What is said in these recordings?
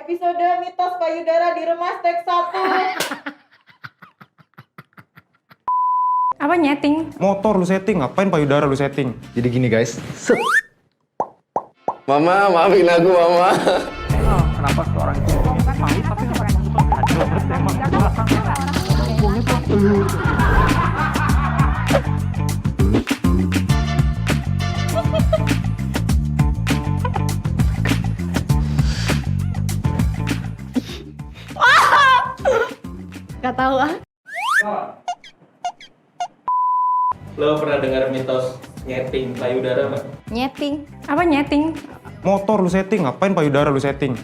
episode mitos payudara diremas tag 1. Apa nyeting? Motor lu setting, ngapain payudara lu setting? Jadi gini guys, set. Mama, maafin aku, Mama. Kenapa seorang itu pahit tapi nggak Gak tahu ah. Lo pernah dengar mitos nyeting payudara, Mbak? Nyeting. Apa nyeting? Motor lu setting, ngapain payudara lu setting?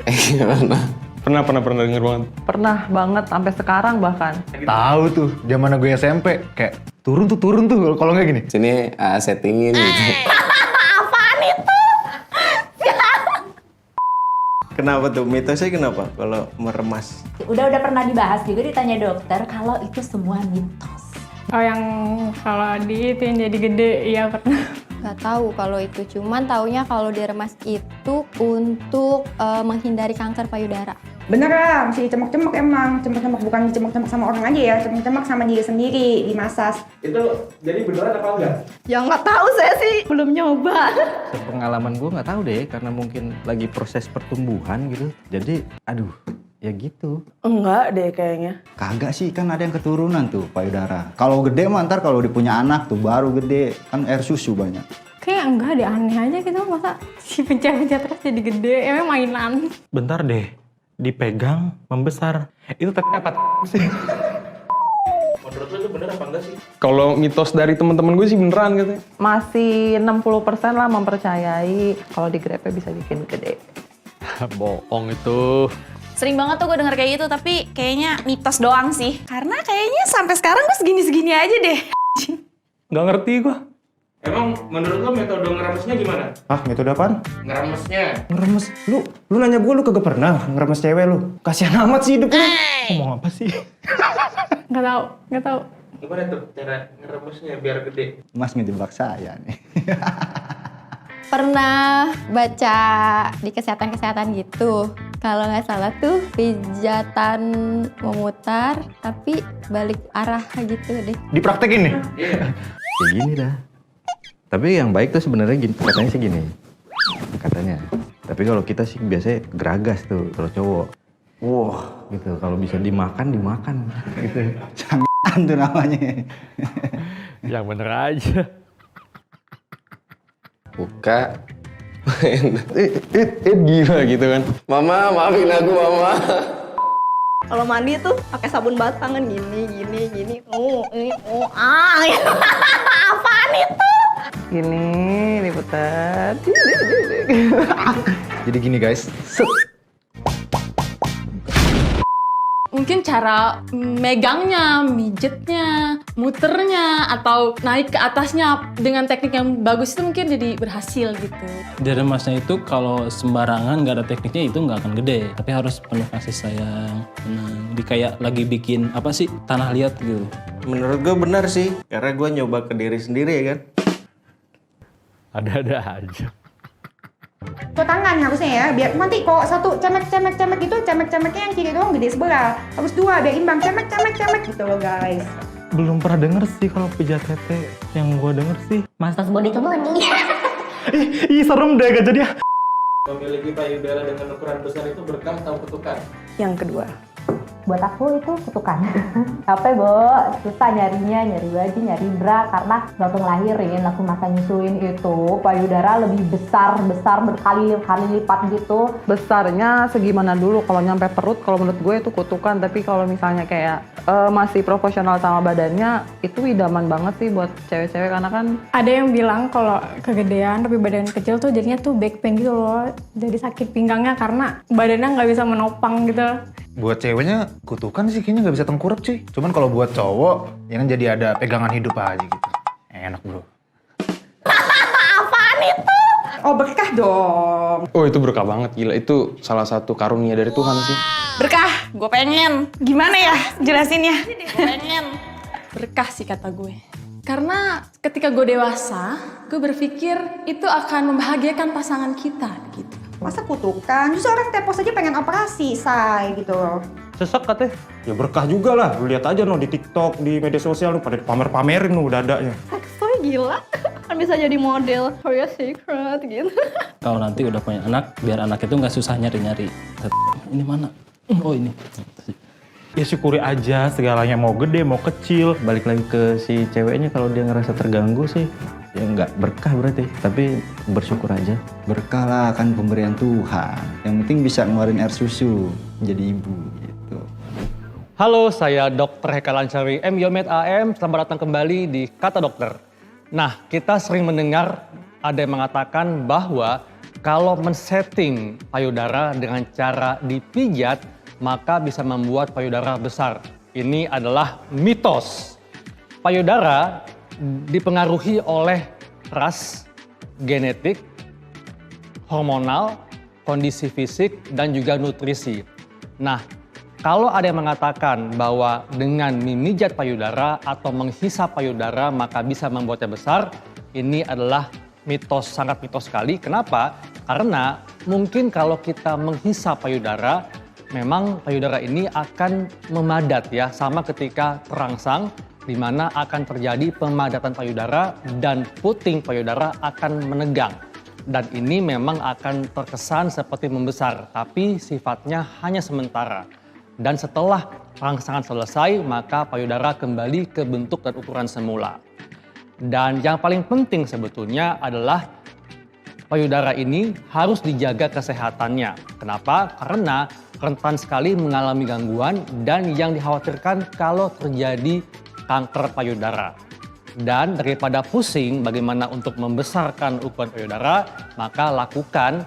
Gimana? Pernah denger banget. Pernah banget sampai sekarang bahkan. Tahu tuh, zaman gue SMP, kayak turun tuh kalau nggak gini. Sini settingin gitu. Kenapa tuh? Mitosnya kenapa kalau meremas? Udah pernah dibahas juga ditanya dokter kalau itu semua mitos. Oh yang kalau di itu yang jadi gede, iya pernah. Gak tahu kalau itu, cuman taunya kalau diremas itu untuk menghindari kanker payudara. Beneran, mesti dicemok-cemok emang. Cemok-cemok bukan dicemok-cemok sama orang aja ya, cemok-cemok sama diri sendiri, dimasas. Itu jadi beneran apa enggak? Ya nggak tahu saya sih, belum nyoba. Pengalaman gue nggak tahu deh, karena mungkin lagi proses pertumbuhan gitu. Jadi, aduh, ya gitu. Enggak deh kayaknya. Kagak sih, kan ada yang keturunan tuh payudara. Kalau gede mah ntar kalau dipunya anak tuh baru gede, kan air susu banyak. Kayak enggak deh, aneh aja gitu. Masa si pencet-pencet terus jadi gede, emang mainan. Bentar deh, dipegang, membesar. Itu apa sih? Menurut lo itu bener apa enggak sih? Kalau mitos dari teman-teman gue sih beneran gitu. Masih 60% lah mempercayai kalau digrepe bisa bikin gede. Bohong itu. Sering banget tuh gue denger kayak gitu, tapi kayaknya mitos doang sih. Karena kayaknya sampai sekarang gue segini-segini aja deh. Nggak ngerti gue. Emang menurut lo metode ngeremesnya gimana? Ah, metode apaan? Ngeremesnya? Ngeremes? Lu nanya gue, lu kagak pernah ngeremes cewek lu? Kasihan amat sih hidup lu. Ngomong apa sih? Nggak tahu. Gimana tuh cara ngeremesnya biar gede? Mas ngejebak saya nih. Pernah baca di kesehatan gitu. Kalau nggak salah tuh pijatan memutar tapi balik arah gitu deh. Dipraktekin nih. Ya gini dah. Tapi yang baik tuh sebenarnya gini, katanya sih gini. Katanya. Tapi kalau kita sih biasanya geragas tuh kalau cowok. Wah, gitu. Kalau bisa dimakan gitu. Canggih tuh namanya. Yang bener aja. Buka. Gila gitu kan. Mama, maafin aku, Mama. Kalau mandi tuh pakai sabun batangan gini. Apaan itu? Gini, liputan. Jadi gini guys, set. Mungkin cara megangnya, mijetnya, muternya, atau naik ke atasnya dengan teknik yang bagus itu mungkin jadi berhasil gitu. Diremasnya itu kalau sembarangan nggak ada tekniknya itu nggak akan gede. Tapi harus penuh kasih sayang, tenang. Kayak lagi bikin apa sih tanah liat gitu. Menurut gue benar sih, karena gue nyoba ke diri sendiri ya kan. Ada-ada aja. Ke tangan harusnya ya, biar nanti kok satu cemek gitu, cemek-cemeknya yang kiri doang gede sebelah. Harus dua, biar imbang, cemek gitu loh guys. Belum pernah denger sih kalau pijat tete. Yang gue denger sih Mitos body to body. ih serem deh gak jadi ya. Memiliki payudara dengan ukuran besar itu berkah atau kutukan? Yang kedua. Buat aku itu kutukan. Capek, Bo. Susah nyarinya, nyari baju, nyari bra. Karena waktu ngelahirin, langsung masa nyusuin itu payudara lebih besar berkali-kali lipat gitu. Besarnya segimana dulu, kalau nyampe perut kalau menurut gue itu kutukan. Tapi kalau misalnya kayak masih proporsional sama badannya, itu idaman banget sih buat cewek-cewek. Karena kan Ada yang bilang kalau kegedean tapi badan kecil tuh jadinya tuh back pain gitu loh. Jadi sakit pinggangnya karena badannya nggak bisa menopang gitu. Buat ceweknya kutukan sih kayaknya nggak bisa tengkurap sih. Cuman kalau buat cowok, ya kan jadi ada pegangan hidup aja gitu. Enak bro. Apaan itu? Oh berkah dong. Oh itu berkah banget, gila. Itu salah satu karunia dari Tuhan sih. Berkah, gue pengen. Gimana ya jelasinnya? Gue pengen. Berkah sih kata gue. Karena ketika gue dewasa, gue berpikir itu akan membahagiakan pasangan kita gitu. Masa kutukan? Justru orang tepos aja pengen operasi, say gitu loh. Sesek katanya. Ya berkah juga lah. Lu lihat aja no di TikTok, di media sosial lu pada pamer-pamerin lu dadanya. So gila, kan bisa jadi model Victoria's Secret gitu. Kalau nanti udah punya anak, biar anak itu nggak susah nyari-nyari. Ini mana? Oh ini. Ya syukuri aja segalanya, mau gede mau kecil. Balik lagi ke si ceweknya, kalau dia ngerasa terganggu sih ya nggak berkah berarti, tapi bersyukur aja. Berkah lah, kan pemberian Tuhan. Yang penting bisa ngeluarin air susu menjadi ibu gitu. Halo, saya Dr. Heka Lansari M. Yomed AM. Selamat datang kembali di Kata Dokter. Nah, kita sering mendengar ada yang mengatakan bahwa kalau men-setting payudara dengan cara dipijat, maka bisa membuat payudara besar. Ini adalah mitos. Payudara dipengaruhi oleh ras, genetik, hormonal, kondisi fisik, dan juga nutrisi. Nah, kalau ada yang mengatakan bahwa dengan memijat payudara atau menghisap payudara maka bisa membuatnya besar, ini adalah mitos, sangat mitos sekali. Kenapa? Karena mungkin kalau kita menghisap payudara, memang payudara ini akan memadat ya, sama ketika terangsang, di mana akan terjadi pemadatan payudara dan puting payudara akan menegang. Dan ini memang akan terkesan seperti membesar, tapi sifatnya hanya sementara. Dan setelah rangsangan selesai, maka payudara kembali ke bentuk dan ukuran semula. Dan yang paling penting sebetulnya adalah payudara ini harus dijaga kesehatannya. Kenapa? Karena rentan sekali mengalami gangguan dan yang dikhawatirkan kalau terjadi kanker payudara. Dan daripada pusing bagaimana untuk membesarkan ukuran payudara, maka lakukan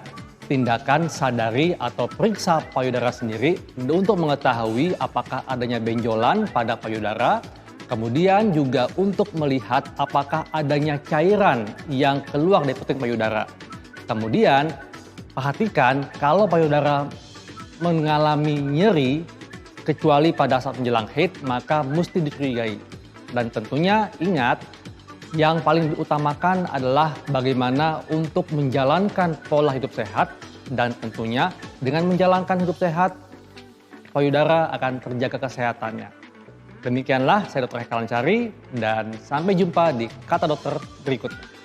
tindakan sadari atau periksa payudara sendiri untuk mengetahui apakah adanya benjolan pada payudara. Kemudian juga untuk melihat apakah adanya cairan yang keluar dari puting payudara. Kemudian perhatikan kalau payudara mengalami nyeri, kecuali pada saat menjelang haid, maka mesti dicurigai. Dan tentunya ingat, yang paling diutamakan adalah bagaimana untuk menjalankan pola hidup sehat, dan tentunya dengan menjalankan hidup sehat, payudara akan terjaga kesehatannya. Demikianlah saya Dr. Heka Lansari, dan sampai jumpa di Kata Dokter berikutnya.